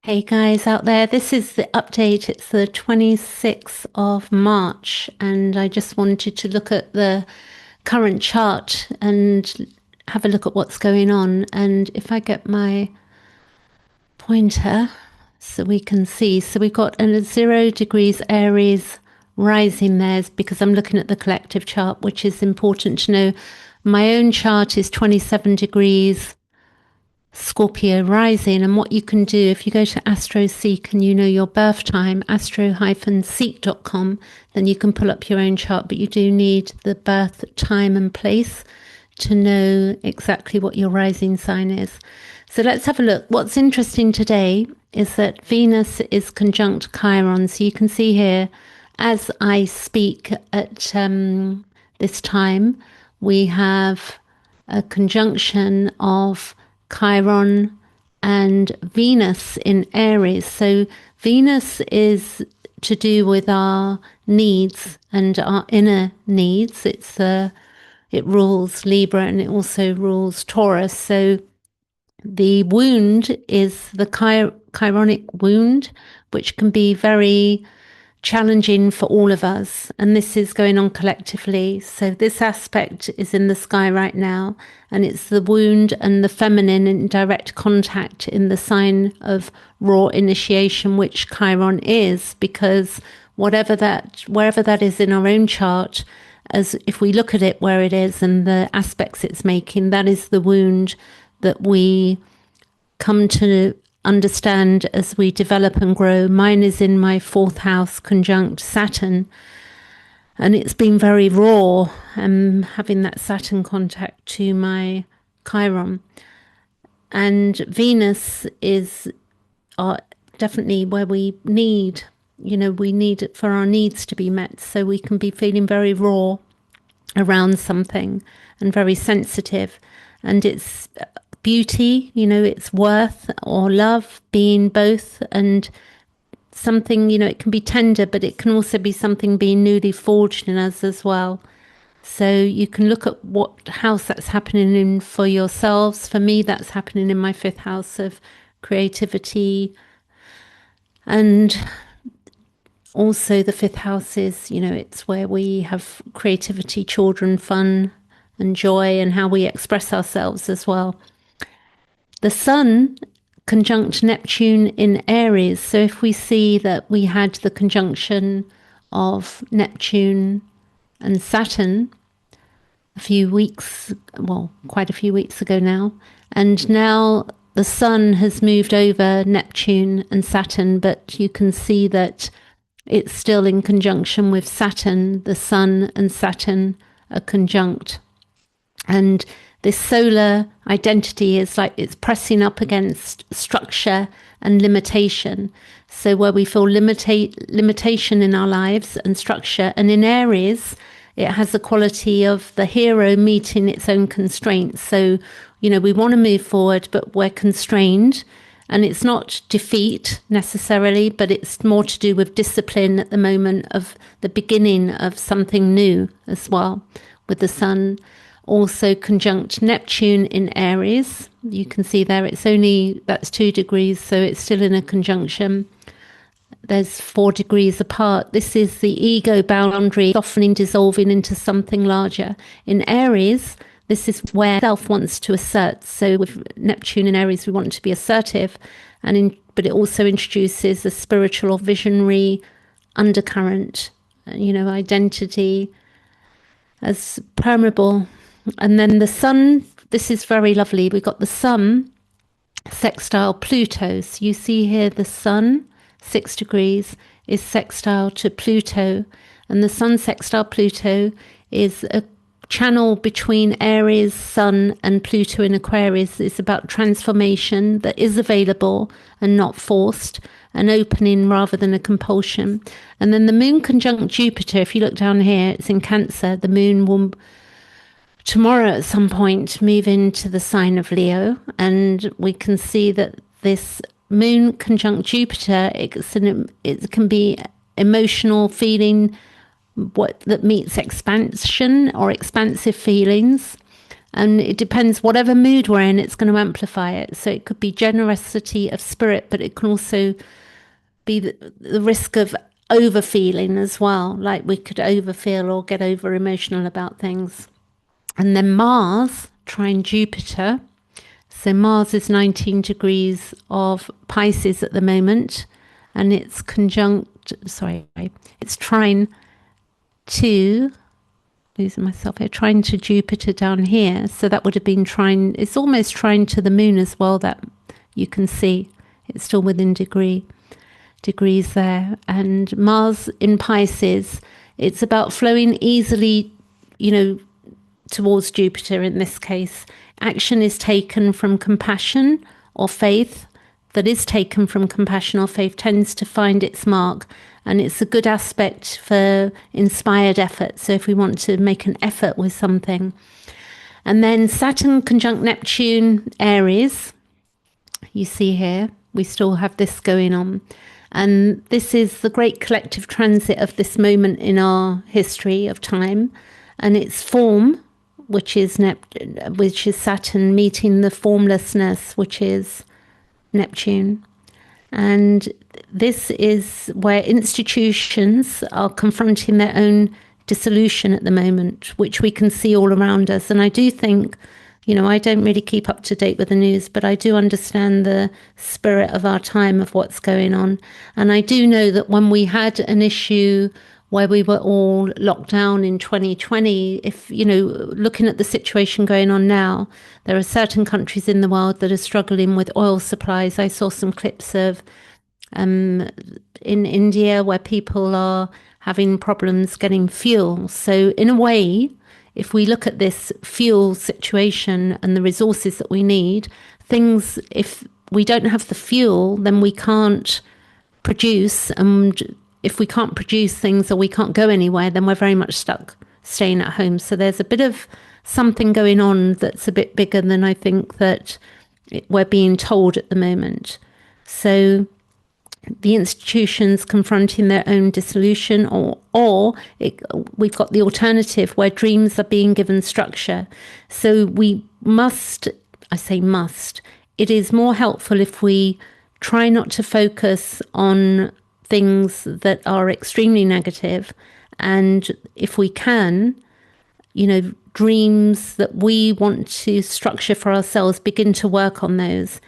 Hey guys out there, this is the update. It's the 26th of March, and I just wanted to look at the current chart and have a look at what's going on. And if I get my pointer so we can see, so we've got a 0 degrees Aries rising there because I'm looking at the collective chart, which is important to know. My own chart is 27 degrees Scorpio rising, and what you can do if you go to AstroSeek and you know your birth time, astro-seek.com, then you can pull up your own chart, but you do need the birth time and place to know exactly what your rising sign is. So let's have a look. What's interesting today is that Venus is conjunct Chiron. So you can see here, as I speak at this time, we have a conjunction of Chiron and Venus in Aries. So Venus is to do with our needs and our inner needs. It rules Libra and it also rules Taurus. So the wound is the chironic wound, which can be very challenging for all of us, and this is going on collectively. So this aspect is in the sky right now, and it's the wound and the feminine in direct contact in the sign of raw initiation, which Chiron is, because wherever that is in our own chart, as if we look at it where it is and the aspects it's making, that is the wound that we come to understand as we develop and grow. Mine is in my fourth house conjunct Saturn, and it's been very raw, having that Saturn contact to my Chiron. And Venus is definitely where we need it for our needs to be met. So we can be feeling very raw around something and very sensitive. And it's beauty, it's worth or love being both, and something, it can be tender, but it can also be something being newly forged in us as well. So you can look at what house that's happening in for yourselves. For me, that's happening in my fifth house of creativity, and also the fifth house is, it's where we have creativity, children, fun and joy, and how we express ourselves as well. The Sun conjunct Neptune in Aries. So if we see that we had the conjunction of Neptune and Saturn quite a few weeks ago now, and now the Sun has moved over Neptune and Saturn, but you can see that it's still in conjunction with Saturn. The Sun and Saturn are conjunct. And this solar identity is like it's pressing up against structure and limitation. So where we feel limitation in our lives and structure. And in Aries, it has the quality of the hero meeting its own constraints. So, we want to move forward, but we're constrained. And it's not defeat necessarily, but it's more to do with discipline at the moment of the beginning of something new as well, with the Sun also conjunct Neptune in Aries. You can see there that's 2 degrees, so it's still in a conjunction. There's 4 degrees apart. This is the ego boundary softening, dissolving into something larger. In Aries, this is where self wants to assert. So with Neptune in Aries, we want to be assertive, but it also introduces a spiritual or visionary undercurrent, identity as permeable. And then the Sun, this is very lovely. We've got the Sun sextile Pluto. So you see here the Sun, 6 degrees, is sextile to Pluto. And the Sun sextile Pluto is a channel between Aries, Sun, and Pluto in Aquarius. It's about transformation that is available and not forced, an opening rather than a compulsion. And then the Moon conjunct Jupiter, if you look down here, it's in Cancer. The Moon will tomorrow at some point move into the sign of Leo, and we can see that this Moon conjunct Jupiter, it can be emotional feeling that meets expansion or expansive feelings, And it depends, whatever mood we're in, it's going to amplify it. So it could be generosity of spirit, but it can also be the risk of overfeeling as well. Like we could overfeel or get over emotional about things. And then Mars trine Jupiter. So Mars is 19 degrees of Pisces at the moment, and it's it's trine to, losing myself here, trine to Jupiter down here. So that would have been trine, it's almost trine to the moon as well, that you can see. It's still within degrees there. And Mars in Pisces, it's about flowing easily, towards Jupiter in this case. Action is taken from compassion or faith. That is taken from compassion or faith tends to find its mark. And it's a good aspect for inspired effort. So if we want to make an effort with something. And then Saturn conjunct Neptune, Aries. You see here, we still have this going on. And this is the great collective transit of this moment in our history of time. And its form, which is Saturn meeting the formlessness, which is Neptune. And this is where institutions are confronting their own dissolution at the moment, which we can see all around us. And I do think, I don't really keep up to date with the news, but I do understand the spirit of our time, of what's going on. And I do know that when we had an issue where we were all locked down in 2020, if, looking at the situation going on now, there are certain countries in the world that are struggling with oil supplies. I saw some clips of in India where people are having problems getting fuel. So in a way, if we look at this fuel situation and the resources that we need, if we don't have the fuel, then we can't produce. And if we can't produce things or we can't go anywhere, then we're very much stuck staying at home. So there's a bit of something going on that's a bit bigger than I think that we're being told at the moment. So the institutions confronting their own dissolution, we've got the alternative where dreams are being given structure. So we must, I say must, it is more helpful if we try not to focus on things that are extremely negative. And if we can, dreams that we want to structure for ourselves, begin to work on those.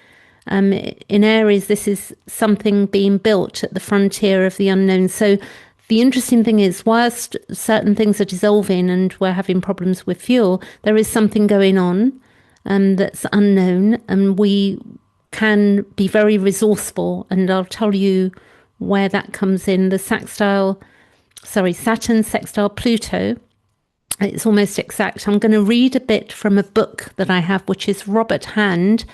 In Aries, this is something being built at the frontier of the unknown. So the interesting thing is, whilst certain things are dissolving and we're having problems with fuel, there is something going on that's unknown, and we can be very resourceful. And I'll tell you where that comes in. The Saturn sextile Pluto. It's almost exact. I'm going to read a bit from a book that I have, which is Robert Hand,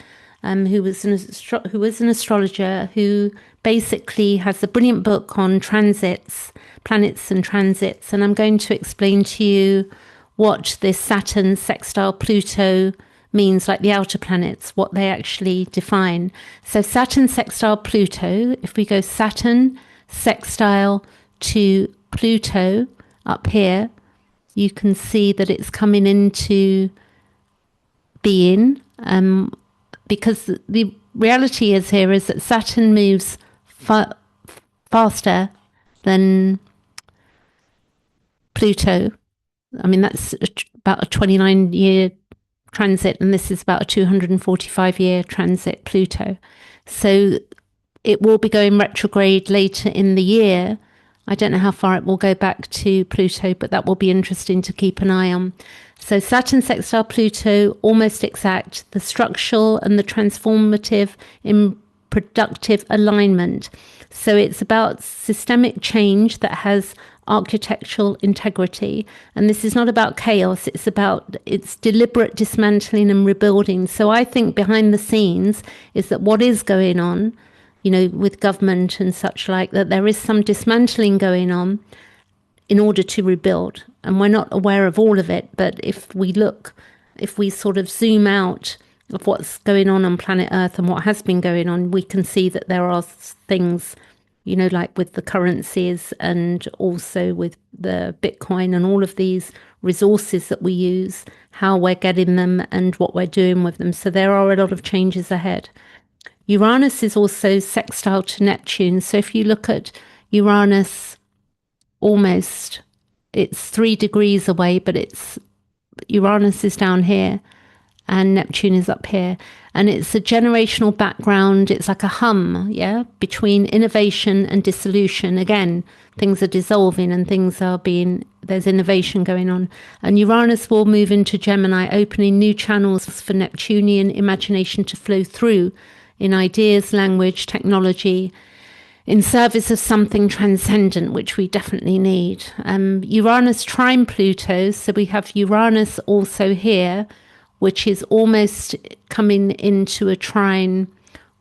who was an astrologer, who basically has a brilliant book on transits, planets and transits. And I'm going to explain to you what this Saturn sextile Pluto means, like the outer planets, what they actually define. So Saturn sextile Pluto, if we go Saturn sextile to Pluto up here, you can see that it's coming into being, because the reality is that Saturn moves faster than Pluto. I mean, that's about a 29-year transit, and this is about a 245-year transit, Pluto. So it will be going retrograde later in the year. I don't know how far it will go back to Pluto, but that will be interesting to keep an eye on. So Saturn sextile Pluto, almost exact, the structural and the transformative in productive alignment. So it's about systemic change that has architectural integrity. And this is not about chaos, it's deliberate dismantling and rebuilding. So I think behind the scenes is that what is going on, with government and such like, that there is some dismantling going on in order to rebuild. And we're not aware of all of it, but if we sort of zoom out of what's going on planet Earth and what has been going on, we can see that there are things like with the currencies and also with the Bitcoin and all of these resources that we use, how we're getting them and what we're doing with them. So there are a lot of changes ahead. Uranus is also sextile to Neptune. So if you look at Uranus, almost it's 3 degrees away, but Uranus is down here and Neptune is up here. And it's a generational background. It's like a hum, yeah, between innovation and dissolution. Again, things are dissolving and there's innovation going on. And Uranus will move into Gemini, opening new channels for Neptunian imagination to flow through in ideas, language, technology, in service of something transcendent, which we definitely need. Uranus trine Pluto. So we have Uranus also here, which is almost coming into a trine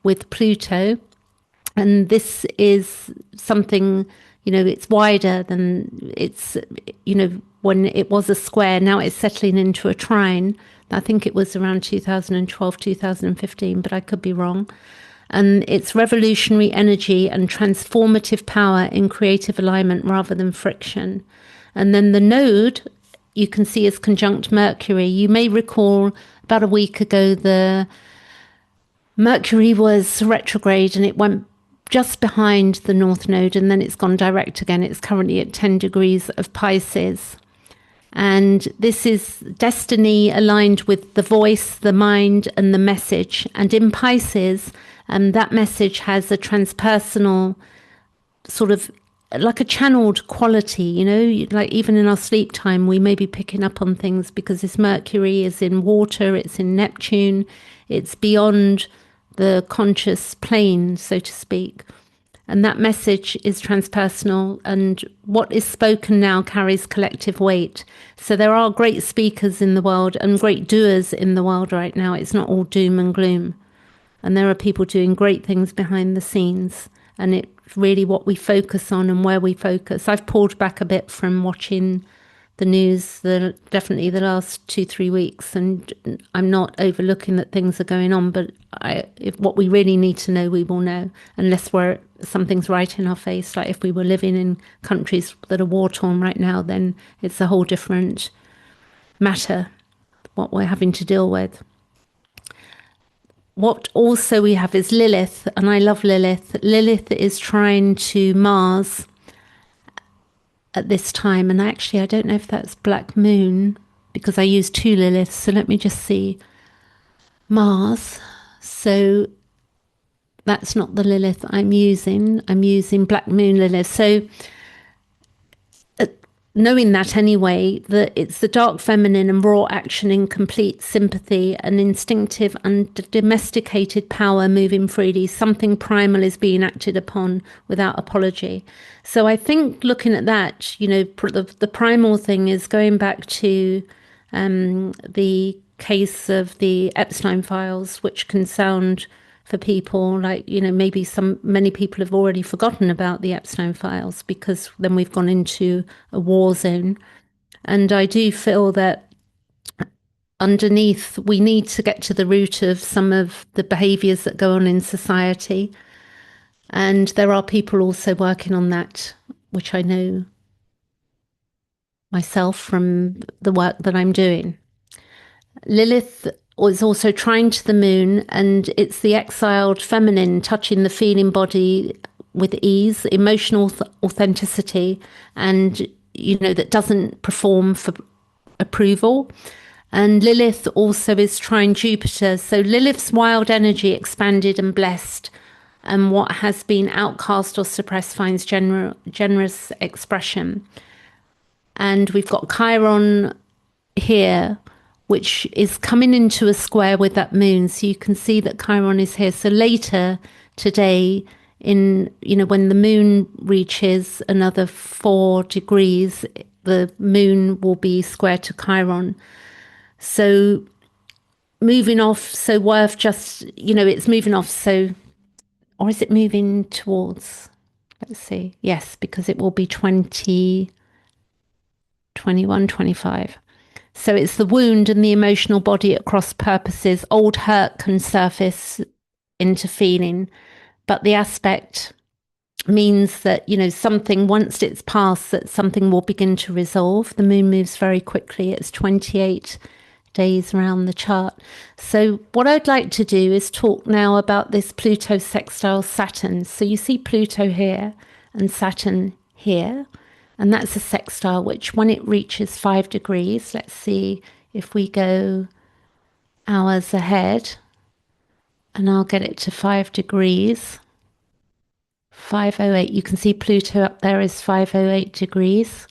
with Pluto. And this is something, it's wider than when it was a square. Now it's settling into a trine. I think it was around 2012, 2015, but I could be wrong. And it's revolutionary energy and transformative power in creative alignment rather than friction. And then the node you can see is conjunct Mercury. You may recall about a week ago, the Mercury was retrograde and it went just behind the North Node and then it's gone direct again. It's currently at 10 degrees of Pisces. And this is destiny aligned with the voice, the mind, and the message. And in Pisces, that message has a transpersonal sort of like a channeled quality, like even in our sleep time, we may be picking up on things because this Mercury is in water, it's in Neptune, it's beyond the conscious plane, so to speak. And that message is transpersonal, and what is spoken now carries collective weight. So there are great speakers in the world and great doers in the world right now. It's not all doom and gloom. And there are people doing great things behind the scenes. And it's really what we focus on and where we focus. I've pulled back a bit from watching the news, definitely the last 2-3 weeks, and I'm not overlooking that things are going on, but if what we really need to know, we will know, unless something's right in our face. Like if we were living in countries that are war-torn right now, then it's a whole different matter, what we're having to deal with. What also we have is Lilith, and I love Lilith. Lilith is trine to Mars at this time, and actually I don't know if that's Black Moon because I use 2 Liliths, so let me just see. Mars, so that's not the Lilith I'm using Black Moon Lilith. So knowing that anyway, that it's the dark feminine and raw action in complete sympathy, an instinctive and domesticated power moving freely, something primal is being acted upon without apology. So I think looking at that, the primal thing is going back to the case of the Epstein files, which can sound for people like, maybe many people have already forgotten about the Epstein files because then we've gone into a war zone. And I do feel that underneath, we need to get to the root of some of the behaviors that go on in society. And there are people also working on that, which I know myself from the work that I'm doing. Lilith is also trine to the moon, and it's the exiled feminine touching the feeling body with ease, emotional authenticity, and that doesn't perform for approval. And Lilith also is trine Jupiter, so Lilith's wild energy expanded and blessed, and what has been outcast or suppressed finds generous expression. And we've got Chiron here, which is coming into a square with that moon. So you can see that Chiron is here. So later today, when the moon reaches another 4 degrees, the moon will be square to Chiron. So moving off, so worth just, it's moving off. So, or is it moving towards, let's see. Yes, because it will be 20, 21, 25. So it's the wound and the emotional body at cross purposes. Old hurt can surface into feeling, but the aspect means that, something, once it's passed, that something will begin to resolve. The moon moves very quickly. It's 28 days around the chart. So what I'd like to do is talk now about this Pluto sextile Saturn. So you see Pluto here and Saturn here, and that's a sextile, which when it reaches 5 degrees, let's see if we go hours ahead, and I'll get it to 5 degrees. 508, you can see Pluto up there is 508 degrees.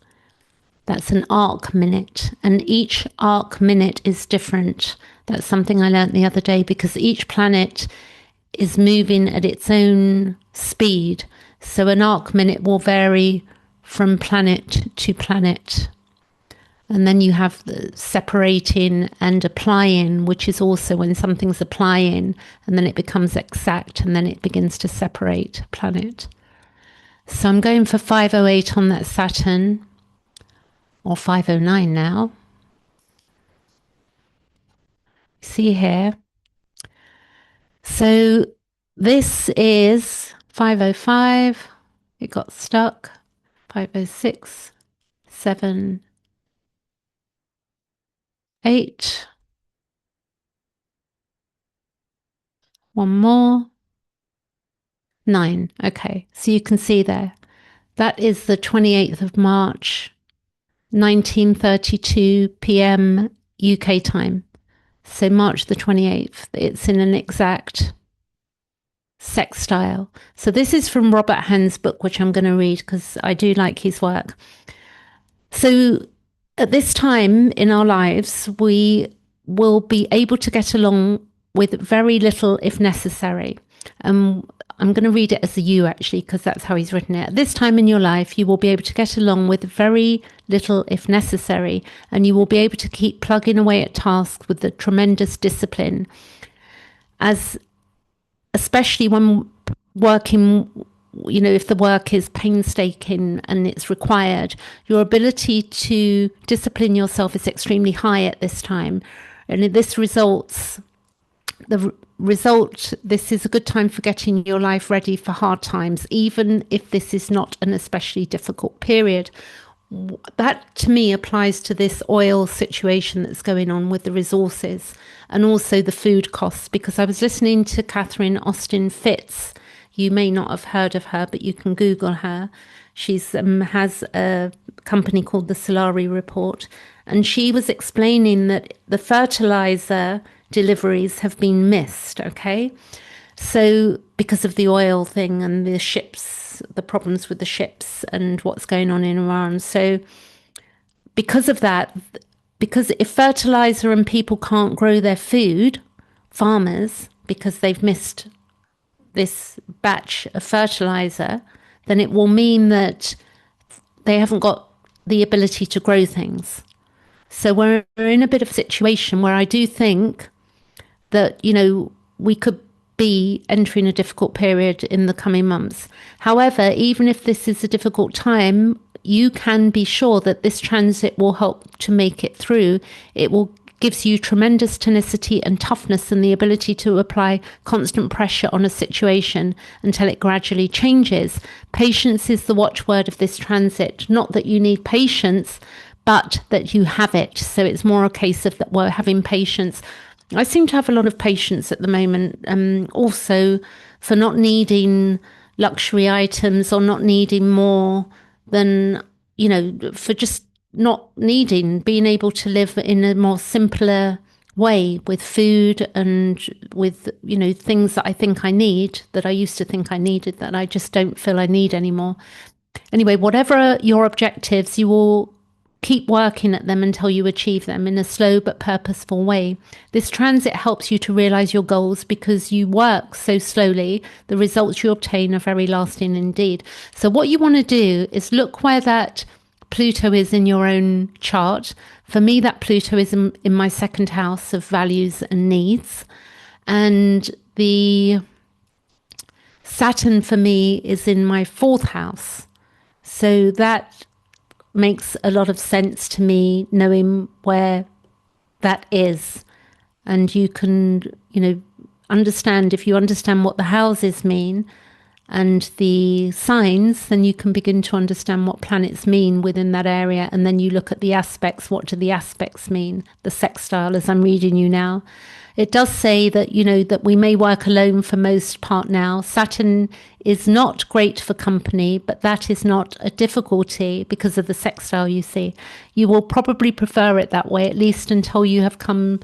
That's an arc minute, and each arc minute is different. That's something I learned the other day, because each planet is moving at its own speed. So an arc minute will vary from planet to planet. And then you have the separating and applying, which is also when something's applying and then it becomes exact and then it begins to separate planet. So I'm going for 508 on that Saturn, or 509 now. See here. So this is 505. It got stuck. 506, 7, 8. One more. 9. Okay, so you can see there. That is the 28th of March, 19:32 p.m. UK time. So March the 28th. It's in an exact sextile. So this is from Robert Hand's book, which I'm going to read because I do like his work. So at this time in our lives, we will be able to get along with very little if necessary. I'm going to read it as a U, actually, because that's how he's written it. At this time in your life, you will be able to get along with very little if necessary, and you will be able to keep plugging away at tasks with a tremendous discipline, as especially when working, if the work is painstaking and it's required, your ability to discipline yourself is extremely high at this time. And this results, this is a good time for getting your life ready for hard times, even if this is not an especially difficult period. That to me applies to this oil situation that's going on with the resources and also the food costs, because I was listening to Catherine Austin Fitz. You may not have heard of her, but you can Google her. She's has a company called the Solari Report, and she was explaining that the fertilizer deliveries have been missed. Okay, so because of the oil thing and the ships, the problems with the ships and what's going on in Iran. So because of that, because if fertilizer and people can't grow their food, farmers, because they've missed this batch of fertilizer, then it will mean that they haven't got the ability to grow things. So we're in a bit of a situation where I do think that, we could be entering a difficult period in the coming months. However, even if this is a difficult time, you can be sure that this transit will help to make it through. It will gives you tremendous tenacity and toughness and the ability to apply constant pressure on a situation until it gradually changes. Patience is the watchword of this transit. Not that you need patience, but that you have it. So it's more a case of that we're having patience. I seem to have a lot of patience at the moment, also for not needing luxury items or not needing more than, for just not needing, being able to live in a more simpler way with food and with, things that I think I need, that I used to think I needed, that I just don't feel I need anymore. Anyway, whatever your objectives, you will keep working at them until you achieve them in a slow but purposeful way. This transit helps you to realize your goals because you work so slowly. The results you obtain are very lasting indeed. So what you want to do is look where that Pluto is in your own chart. For me, that Pluto is in my second house of values and needs. And the Saturn for me is in my fourth house. So that makes a lot of sense to me, knowing where that is. And you can, understand, if you understand what the houses mean, and the signs, then you can begin to understand what planets mean within that area. And then you look at the aspects. What do the aspects mean? The sextile, as I'm reading you now. It does say that, that we may work alone for most part now. Saturn is not great for company, but that is not a difficulty because of the sextile, you see. You will probably prefer it that way, at least until you have come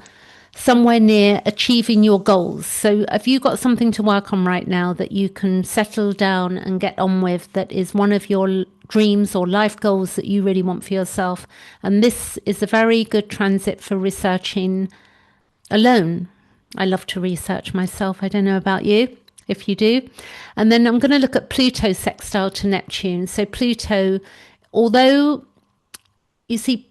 somewhere near achieving your goals. So have you got something to work on right now that you can settle down and get on with, that is one of your dreams or life goals that you really want for yourself? And this is a very good transit for researching alone. I love to research myself. I don't know about you, if you do. And then I'm going to look at Pluto sextile to Neptune. So Pluto, although you see,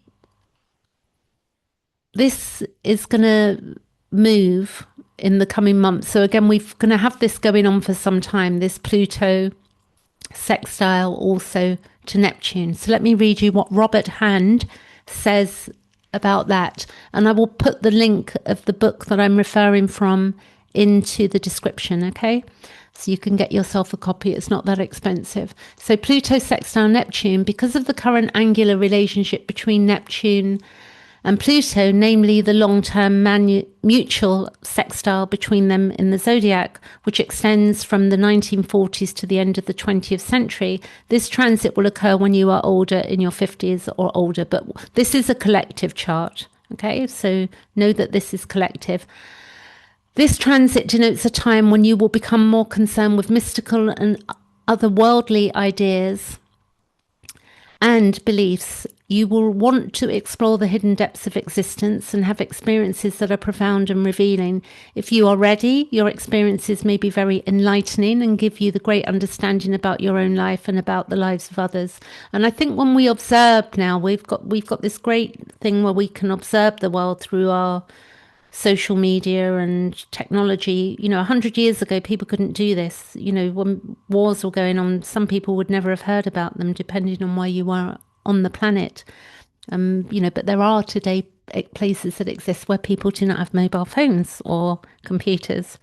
this is going to move in the coming months. So again, we're going to have this going on for some time, this Pluto sextile also to Neptune. So let me read you what Robert Hand says about that. And I will put the link of the book that I'm referring from into the description, okay? So you can get yourself a copy. It's not that expensive. So Pluto sextile Neptune, because of the current angular relationship between Neptune and Pluto, namely the long-term mutual sextile between them in the zodiac, which extends from the 1940s to the end of the 20th century, this transit will occur when you are older, in your 50s or older. But this is a collective chart, okay? So know that this is collective. This transit denotes a time when you will become more concerned with mystical and otherworldly ideas and beliefs. You will want to explore the hidden depths of existence and have experiences that are profound and revealing. If you are ready, your experiences may be very enlightening and give you the great understanding about your own life and about the lives of others. And I think when we observe now, we've got this great thing where we can observe the world through our social media and technology. 100 years ago, people couldn't do this. When wars were going on, some people would never have heard about them, depending on where you were on the planet. But there are today places that exist where people do not have mobile phones or computers.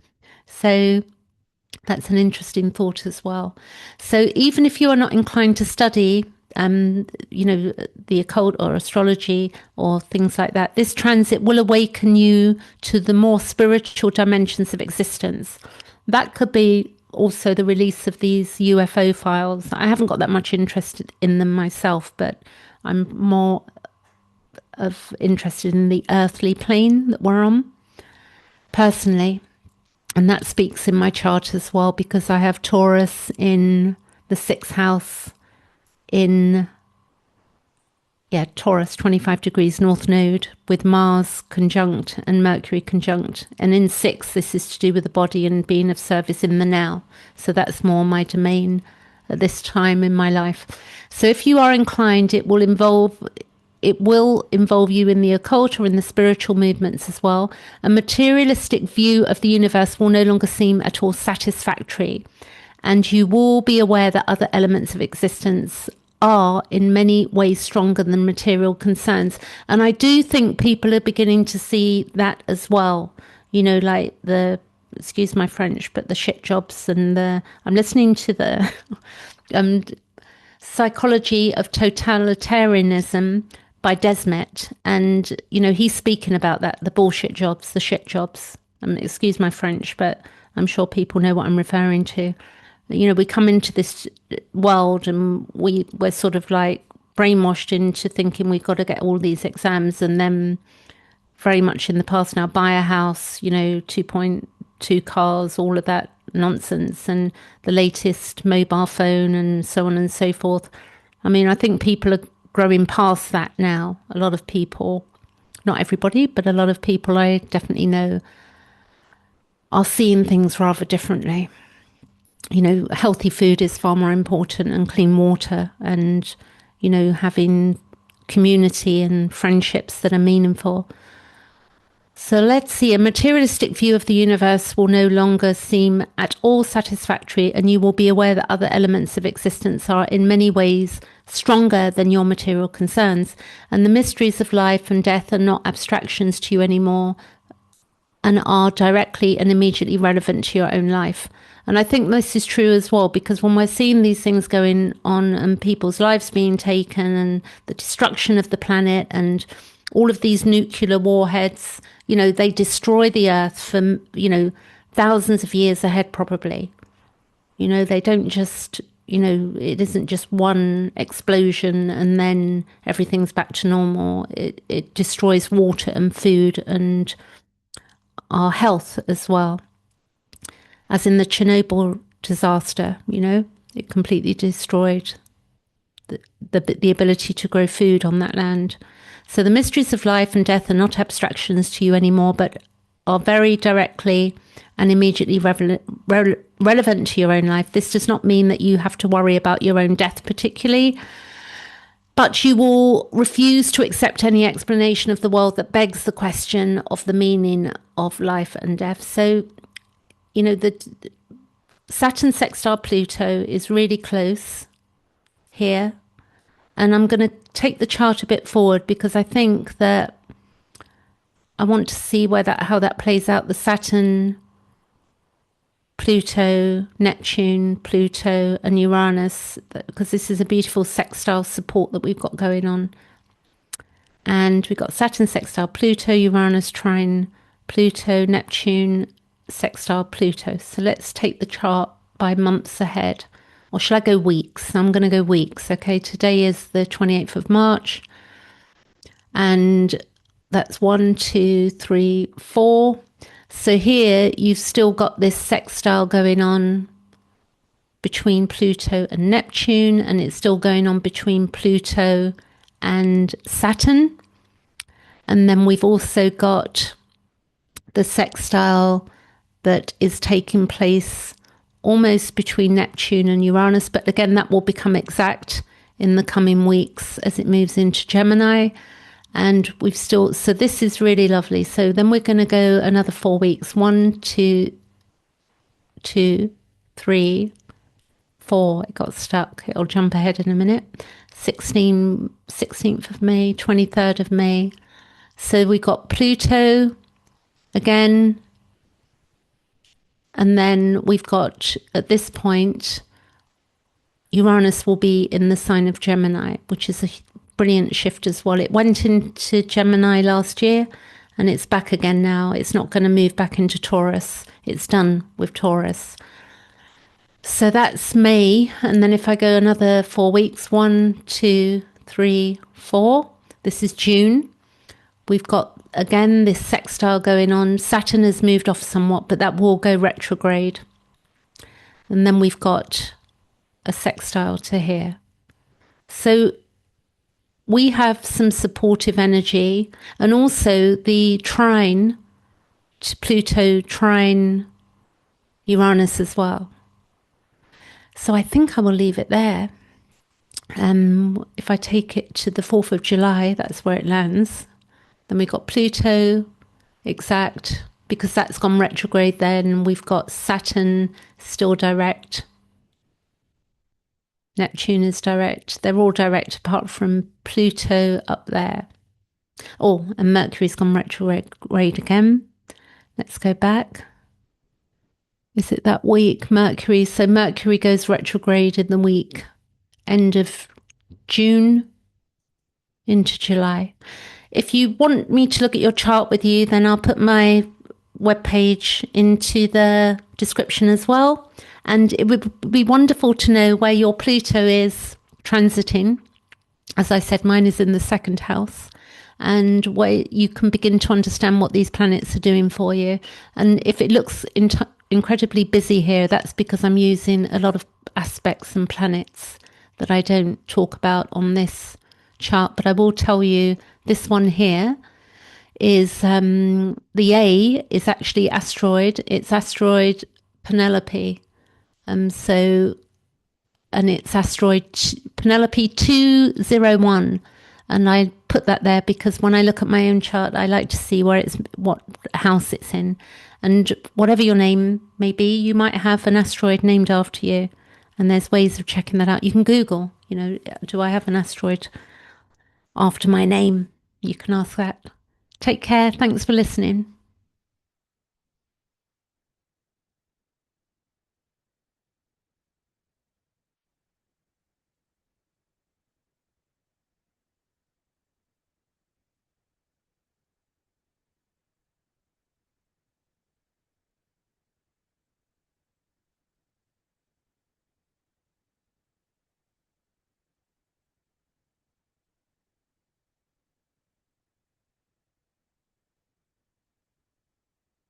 So that's an interesting thought as well. So even if you are not inclined to study the occult or astrology or things like that, this transit will awaken you to the more spiritual dimensions of existence. That could be also the release of these UFO files. I haven't got that much interest in them myself, but I'm more interested in the earthly plane that we're on personally. And that speaks in my chart as well, because I have Taurus in the 6th house in Taurus, 25 degrees north node, with Mars conjunct and Mercury conjunct. And in 6, this is to do with the body and being of service in the now. So that's more my domain at this time in my life. So if you are inclined, it will involve you in the occult or in the spiritual movements as well. A materialistic view of the universe will no longer seem at all satisfactory. And you will be aware that other elements of existence are in many ways stronger than material concerns. And I do think people are beginning to see that as well. Like the, excuse my French, but the shit jobs and I'm listening to the Psychology of Totalitarianism by Desmet. And, he's speaking about that, the bullshit jobs, the shit jobs. Excuse my French, but I'm sure people know what I'm referring to. We come into this world and we're sort of like brainwashed into thinking we've got to get all these exams, and then very much in the past now, buy a house, 2.2 cars, all of that nonsense, and the latest mobile phone and so on and so forth. I think people are growing past that now. A lot of people, not everybody, but a lot of people I definitely know are seeing things rather differently. Healthy food is far more important, and clean water, and, having community and friendships that are meaningful. So let's see, a materialistic view of the universe will no longer seem at all satisfactory, and you will be aware that other elements of existence are in many ways stronger than your material concerns. And the mysteries of life and death are not abstractions to you anymore, and are directly and immediately relevant to your own life. And I think this is true as well, because when we're seeing these things going on and people's lives being taken and the destruction of the planet and all of these nuclear warheads, they destroy the earth for, thousands of years ahead, probably. They don't just, it isn't just one explosion and then everything's back to normal. It destroys water and food and our health as well, as in the Chernobyl disaster, it completely destroyed the ability to grow food on that land. So the mysteries of life and death are not abstractions to you anymore, but are very directly and immediately relevant to your own life. This does not mean that you have to worry about your own death particularly, but you will refuse to accept any explanation of the world that begs the question of the meaning of life and death. So, the Saturn sextile Pluto is really close here. And I'm going to take the chart a bit forward because I think that I want to see how that plays out. The Saturn, Pluto, Neptune, Pluto, and Uranus, because this is a beautiful sextile support that we've got going on. And we've got Saturn sextile Pluto, Uranus trine Pluto, Neptune sextile Pluto. So let's take the chart by months ahead. Or shall I go weeks? I'm going to go weeks. Okay, today is the 28th of March. And that's 1, 2, 3, 4. So here you've still got this sextile going on between Pluto and Neptune, and it's still going on between Pluto and Saturn. And then we've also got the sextile that is taking place almost between Neptune and Uranus. But again, that will become exact in the coming weeks as it moves into Gemini. And so this is really lovely. So then we're going to go another 4 weeks. 1, 2, 3, 4. It got stuck. It'll jump ahead in a minute. 16th of May, 23rd of May. So we got Pluto again. And then we've got, at this point, Uranus will be in the sign of Gemini, which is a brilliant shift as well. It went into Gemini last year and it's back again now. It's not going to move back into Taurus. It's done with Taurus. So that's May. And then if I go another 4 weeks, 1, 2, 3, 4, this is June. We've got, again, this sextile going on. Saturn has moved off somewhat, but that will go retrograde. And then we've got a sextile to here. So we have some supportive energy, and also the trine to Pluto, trine Uranus as well. So I think I will leave it there. If I take it to the 4th of July, that's where it lands. Then we've got Pluto, exact, because that's gone retrograde then. We've got Saturn still direct. Neptune is direct. They're all direct apart from Pluto up there. Oh, and Mercury's gone retrograde again. Let's go back. Is it that week? Mercury. So Mercury goes retrograde in the week end of June into July. If you want me to look at your chart with you, then I'll put my webpage into the description as well. And it would be wonderful to know where your Pluto is transiting. As I said, mine is in the 2nd house. And where you can begin to understand what these planets are doing for you. And if it looks incredibly busy here, that's because I'm using a lot of aspects and planets that I don't talk about on this chart. But I will tell you, this one here is the A is actually asteroid. It's asteroid Penelope. And it's asteroid Penelope 201. And I put that there because when I look at my own chart, I like to see what house it's in. And whatever your name may be, you might have an asteroid named after you. And there's ways of checking that out. You can Google, do I have an asteroid after my name? You can ask that. Take care. Thanks for listening.